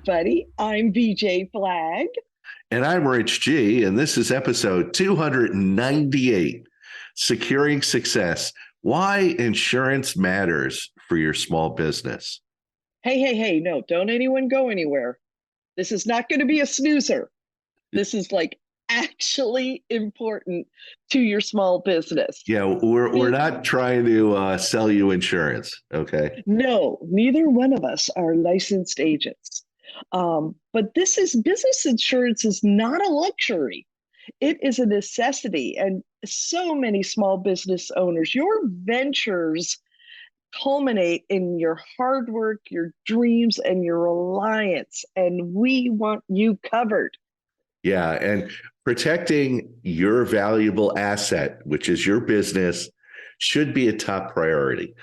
everybody. I'm VJ Flag. And I'm Rich G, and this is episode 298, Securing Success, Why Insurance Matters for Your Small Business. Hey, no, don't anyone go anywhere. This is not going to be a snoozer. This is like actually important to your small business. Yeah, we're not trying to sell you insurance, okay? No, neither one of us are licensed agents. But this is business insurance is not a luxury. It is a necessity. And so many small business owners, your ventures culminate in your hard work, your dreams, and your reliance. And we want you covered. Yeah, and protecting your valuable asset, which is your business, should be a top priority.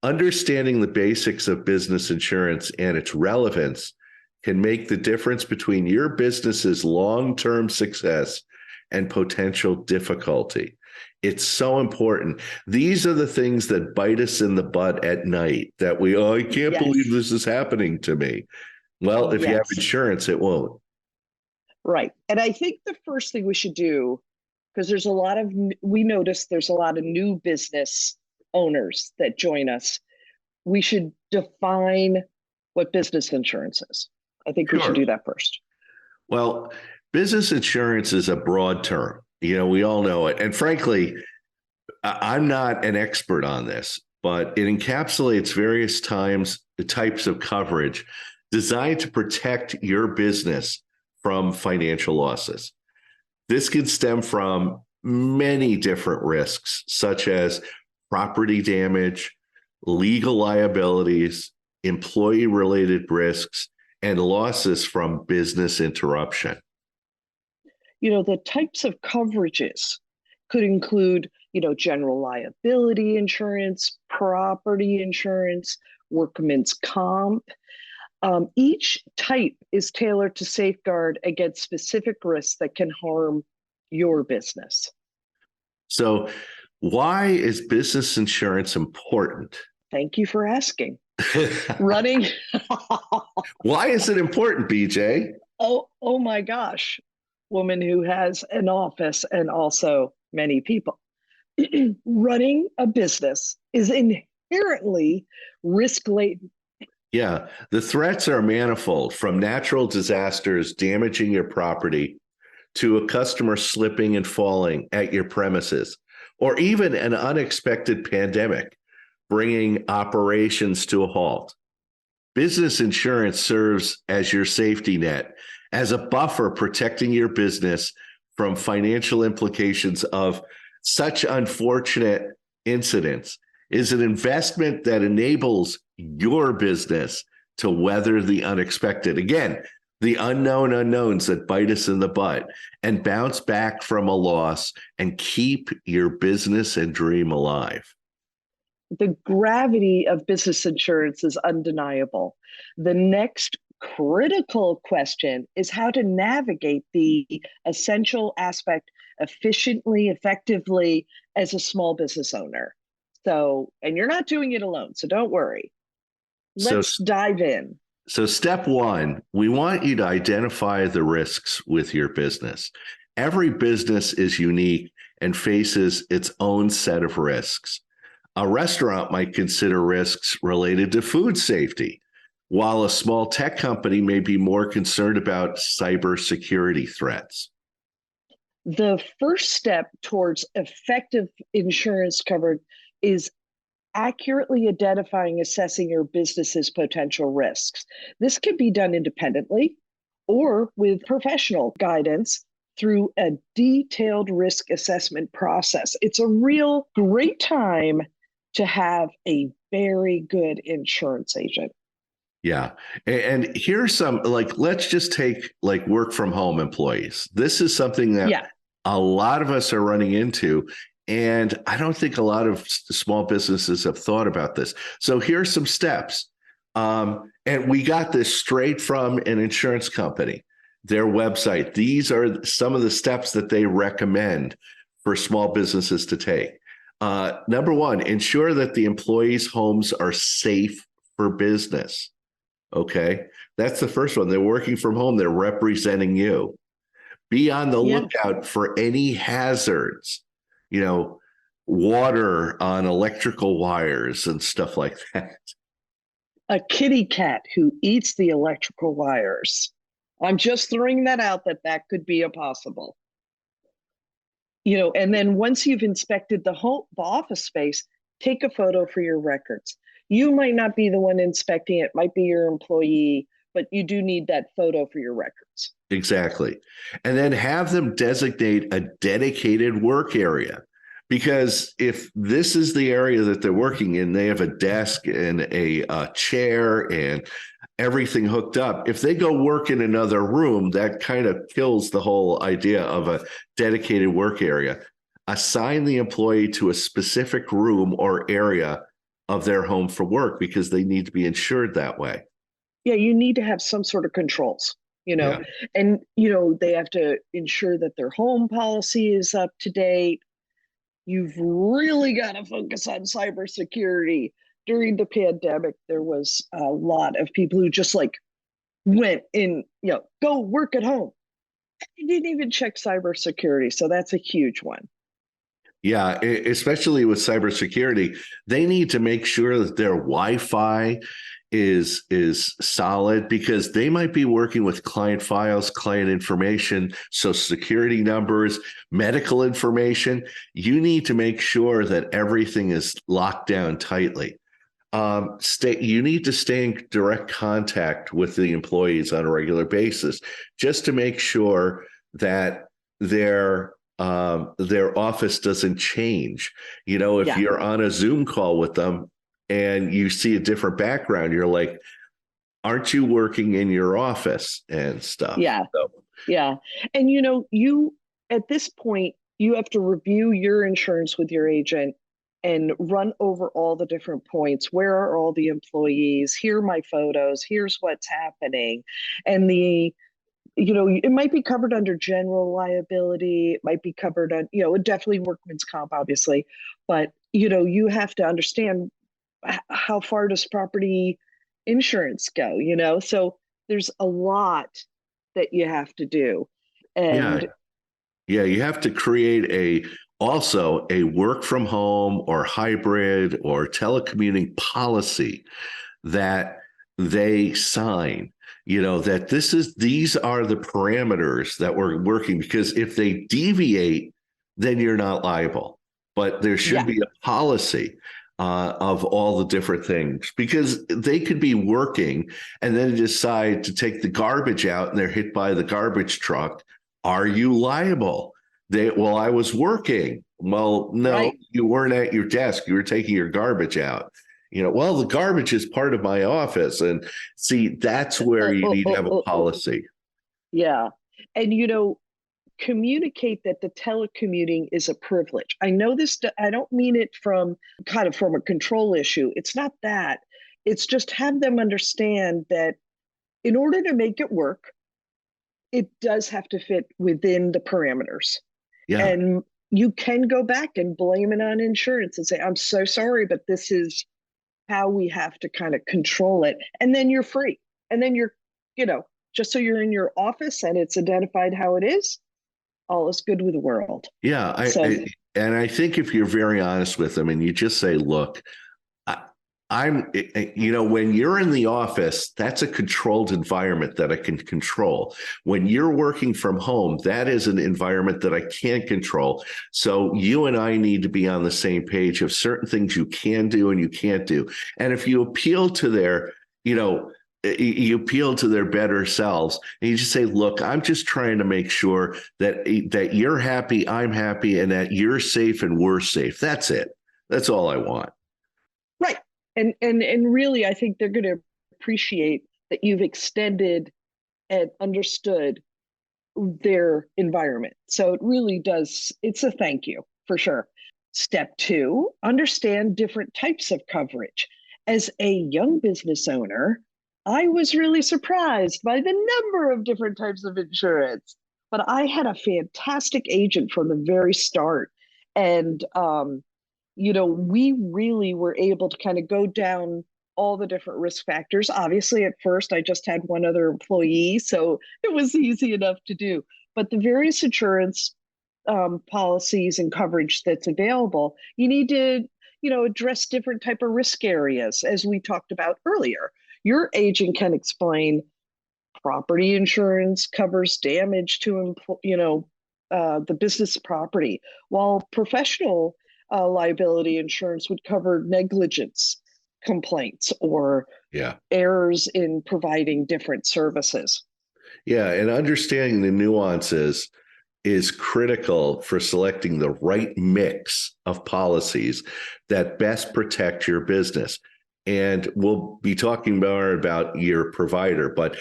Understanding the basics of business insurance and its relevance can make the difference between your business's long-term success and potential difficulty. It's so important. These are the things that bite us in the butt at night that I can't believe this is happening to me. Well, if you have insurance, it won't. Right. And I think the first thing we should do, because we notice there's a lot of new business owners that join us. We should define what business insurance is. I think we should do that first. Well, business insurance is a broad term. We all know it. And frankly, I'm not an expert on this, but it encapsulates various types of coverage designed to protect your business from financial losses. This can stem from many different risks, such as property damage, legal liabilities, employee-related risks, and losses from business interruption. The types of coverages could include, general liability insurance, property insurance, workman's comp. Each type is tailored to safeguard against specific risks that can harm your business. So, why is business insurance important? Thank you for asking. Running. Why is it important, BJ? Oh my gosh. Woman who has an office and also many people. Running a business is inherently risk-laden. Yeah, the threats are manifold, from natural disasters damaging your property to a customer slipping and falling at your premises, or even an unexpected pandemic bringing operations to a halt. Business insurance serves as your safety net, as a buffer protecting your business from financial implications of such unfortunate incidents. Is an investment that enables your business to weather the unexpected. Again, the unknown unknowns that bite us in the butt, and bounce back from a loss and keep your business and dream alive. The gravity of business insurance is undeniable. The next critical question is how to navigate the essential aspect efficiently, effectively as a small business owner. And you're not doing it alone, so don't worry. Let's dive in. So step one, we want you to identify the risks with your business. Every business is unique and faces its own set of risks. A restaurant might consider risks related to food safety, while a small tech company may be more concerned about cybersecurity threats. The first step towards effective insurance coverage is accurately identifying, assessing your business's potential risks. This can be done independently or with professional guidance through a detailed risk assessment process. It's a real great time to have a very good insurance agent. Yeah. And here's some, let's just take work from home employees. This is something that a lot of us are running into. And I don't think a lot of small businesses have thought about this. So here's some steps. And we got this straight from an insurance company, their website. These are some of the steps that they recommend for small businesses to take. Number one, ensure that the employees' homes are safe for business. Okay. That's the first one. They're working from home. They're representing you. Be on the Yeah. lookout for any hazards, you know, water on electrical wires and stuff like that. A kitty cat who eats the electrical wires. I'm just throwing that out that that could be a possible. And then once you've inspected the office space, take a photo for your records. You might not be the one inspecting it, might be your employee, but you do need that photo for your records. Exactly. And then have them designate a dedicated work area. Because if this is the area that they're working in, they have a desk and a chair and everything hooked up. If they go work in another room, that kind of kills the whole idea of a dedicated work area. Assign the employee to a specific room or area of their home for work because they need to be insured that way. Yeah, you need to have some sort of controls, Yeah. and, they have to ensure that their home policy is up to date. You've really got to focus on cybersecurity. During the pandemic, there was a lot of people who just like went in, go work at home. They didn't even check cybersecurity. So that's a huge one. Yeah, especially with cybersecurity, they need to make sure that their Wi-Fi is solid because they might be working with client files, client information, social security numbers, medical information. You need to make sure that everything is locked down tightly. You need to stay in direct contact with the employees on a regular basis just to make sure that their office doesn't change. If Yeah. you're on a Zoom call with them and you see a different background, you're like, aren't you working in your office and stuff? Yeah. So, Yeah. And you at this point, you have to review your insurance with your agent and run over all the different points. Where are all the employees? Here are my photos. Here's what's happening. And it might be covered under general liability. It might be covered on, definitely workman's comp, obviously. But, you have to understand how far does property insurance go. So there's a lot that you have to do. yeah. And Yeah, you have to create also a work from home or hybrid or telecommuting policy that they sign, that these are the parameters that we're working, because if they deviate, then you're not liable. But there should yeah, be a policy of all the different things, because they could be working and then decide to take the garbage out and they're hit by the garbage truck. Are you liable? Well, I was working. Well, no, right. you weren't at your desk. You were taking your garbage out. Well, the garbage is part of my office. And see, that's where you need to have a policy. Yeah. And, communicate that the telecommuting is a privilege. I know this, I don't mean it from a control issue. It's not that. It's just have them understand that in order to make it work, it does have to fit within the parameters. Yeah. And you can go back and blame it on insurance and say, I'm so sorry, but this is how we have to kind of control it. And then you're free. And then just so you're in your office and it's identified how it is, all is good with the world. Yeah. So, And I think if you're very honest with them and you just say, look, when you're in the office, that's a controlled environment that I can control. When you're working from home, that is an environment that I can't control. So you and I need to be on the same page of certain things you can do and you can't do. And if you appeal to you appeal to their better selves and you just say, look, I'm just trying to make sure that you're happy, I'm happy, and that you're safe and we're safe. That's it. That's all I want. right. And really, I think they're going to appreciate that you've extended and understood their environment. So it really does, it's a thank you for sure. Step two, understand different types of coverage. As a young business owner, I was really surprised by the number of different types of insurance, but I had a fantastic agent from the very start. And we really were able to kind of go down all the different risk factors. Obviously, at first, I just had one other employee, so it was easy enough to do. But the various insurance policies and coverage that's available, you need to, address different type of risk areas, as we talked about earlier. Your agent can explain property insurance covers damage to, the business property, while professional liability insurance would cover negligence complaints or Yeah. errors in providing different services. Yeah. And understanding the nuances is critical for selecting the right mix of policies that best protect your business. And we'll be talking more about your provider, but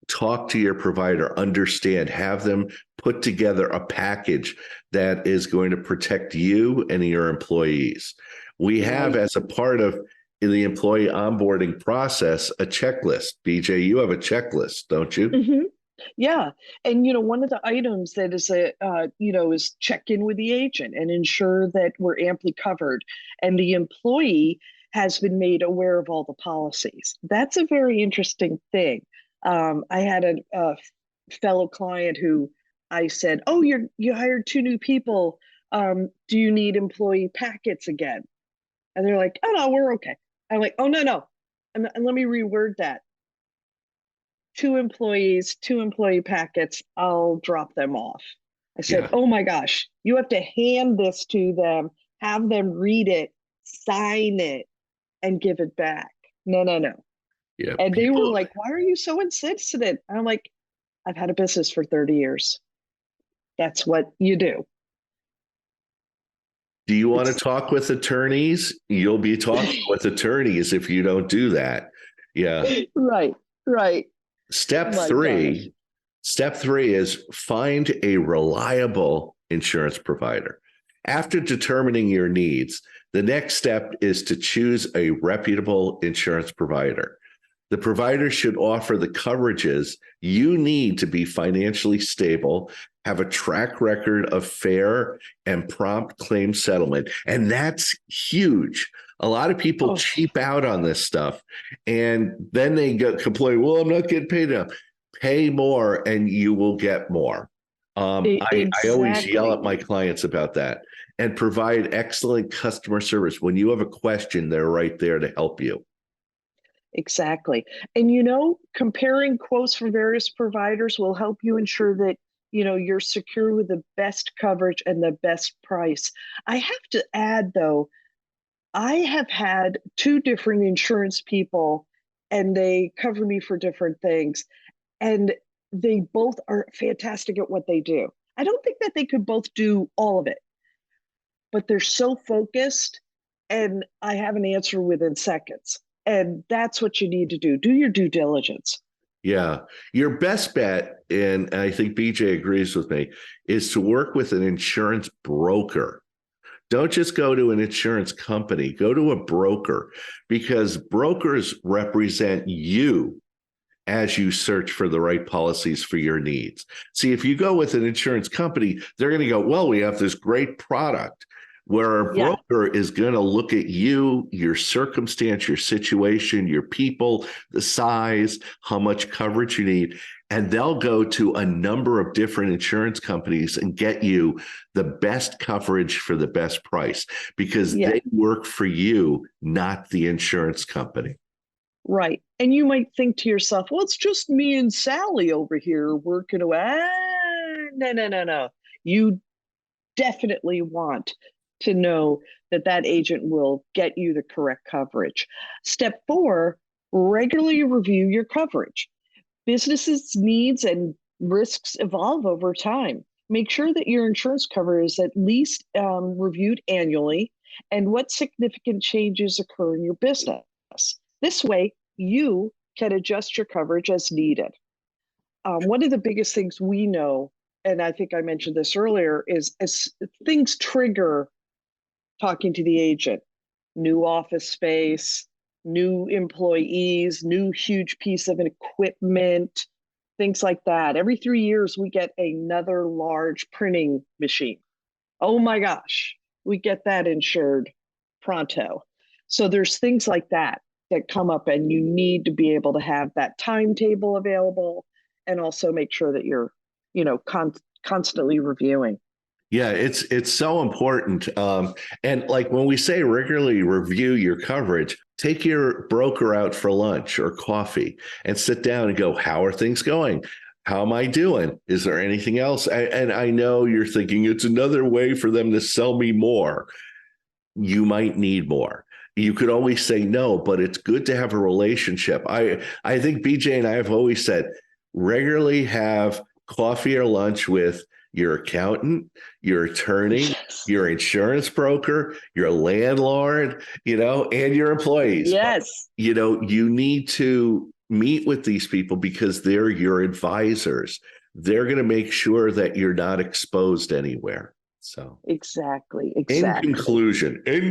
talk to your provider, understand, have them put together a package that is going to protect you and your employees. We have, Right. as a part of the employee onboarding process, a checklist. BJ, you have a checklist, don't you? Hmm. Yeah. And, one of the items that is is check in with the agent and ensure that we're amply covered and the employee has been made aware of all the policies. That's a very interesting thing. I had a fellow client who I said, "Oh, you hired two new people. Do you need employee packets again?" And they're like, "Oh no, we're okay." I'm like, "Oh no, no." And let me reword that: two employees, two employee packets, I'll drop them off. I said, Yeah. oh my gosh, you have to hand this to them, have them read it, sign it, and give it back. No, no, no. Yeah. And they were People, like, why are you so insistent? I'm like, I've had a business for 30 years. That's what you do. do you want to It's talk with attorneys? You'll be talking with attorneys if you don't do that. Yeah. right, right. Oh Step my gosh. three, step three is find a reliable insurance provider. After determining your needs, the next step is to choose a reputable insurance provider. The provider should offer the coverages you need to be financially stable, have a track record of fair and prompt claim settlement. And that's huge. A lot of people Oh, cheap out on this stuff and then they get complain, well, I'm not getting paid enough. Pay more and you will get more. I always yell at exactly. my clients about that and provide excellent customer service. When you have a question, they're right there to help you. Exactly. And comparing quotes from various providers will help you ensure that, you're secure with the best coverage and the best price. I have to add though, I have had two different insurance people and they cover me for different things and they both are fantastic at what they do. I don't think that they could both do all of it, but they're so focused and I have an answer within seconds. And that's what you need to do. Do your due diligence. Yeah. Your best bet, and I think BJ agrees with me, is to work with an insurance broker. Don't just go to an insurance company, go to a broker because brokers represent you as you search for the right policies for your needs. See, if you go with an insurance company, they're going to go, well, we have this great product. Where a Yeah. broker is going to look at you, your circumstance, your situation, your people, the size, how much coverage you need, and they'll go to a number of different insurance companies and get you the best coverage for the best price because Yeah. they work for you, not the insurance company. Right. And you might think to yourself, well, it's just me and Sally over here working away. No, no, no, no. You definitely want to know that that agent will get you the correct coverage. Step four, regularly review your coverage. Businesses' needs and risks evolve over time. Make sure that your insurance cover is at least reviewed annually and what significant changes occur in your business. This way, you can adjust your coverage as needed. One of the biggest things we know, and I think I mentioned this earlier, is as things trigger talking to the agent, new office space, new employees, new huge piece of equipment, things like that. Every 3 years, we get another large printing machine. Oh my gosh, we get that insured pronto. So there's things like that. that come up, and you need to be able to have that timetable available, and also make sure that you're, constantly reviewing. Yeah, it's so important. And like when we say regularly review your coverage, take your broker out for lunch or coffee and sit down and go, how are things going? How am I doing? Is there anything else? And I know you're thinking it's another way for them to sell me more. You might need more. You could always say no, but it's good to have a relationship. I think BJ and I have always said regularly have coffee or lunch with your accountant, your attorney, Yes. your insurance broker, your landlord, and your employees. Yes. You need to meet with these people because they're your advisors. They're going to make sure that you're not exposed anywhere. So Exactly. in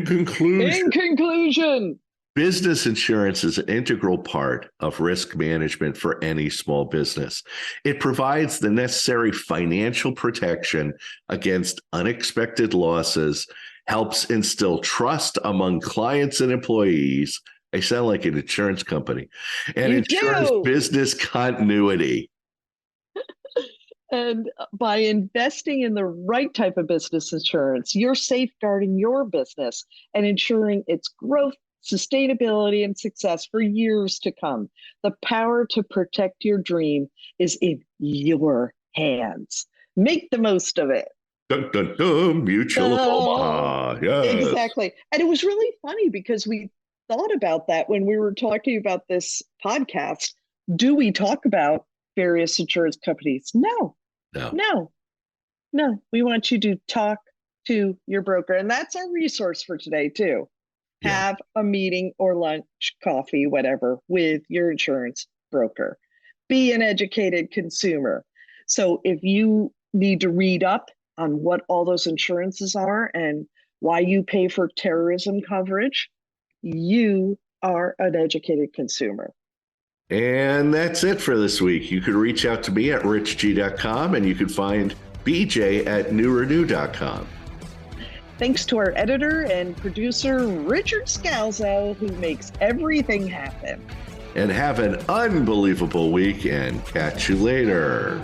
conclusion, business insurance is an integral part of risk management for any small business. It provides the necessary financial protection against unexpected losses, helps instill trust among clients and employees. I sound like an insurance company, and ensures business continuity. And by investing in the right type of business insurance, you're safeguarding your business and ensuring its growth, sustainability, and success for years to come. The power to protect your dream is in your hands. Make the most of it. Dun, dun, dun, Mutual of Omaha. Yes. Exactly. And it was really funny because we thought about that when we were talking about this podcast. Do we talk about various insurance companies? No. We want you to talk to your broker. And that's our resource for today, too. Yeah. Have a meeting or lunch, coffee, whatever, with your insurance broker. Be an educated consumer. So if you need to read up on what all those insurances are and why you pay for terrorism coverage, you are an educated consumer. And that's it for this week. You could reach out to me at richg.com, and you could find BJ at newrenew.com. Thanks to our editor and producer, Richard Scalzo, who makes everything happen. And have an unbelievable week, and catch you later.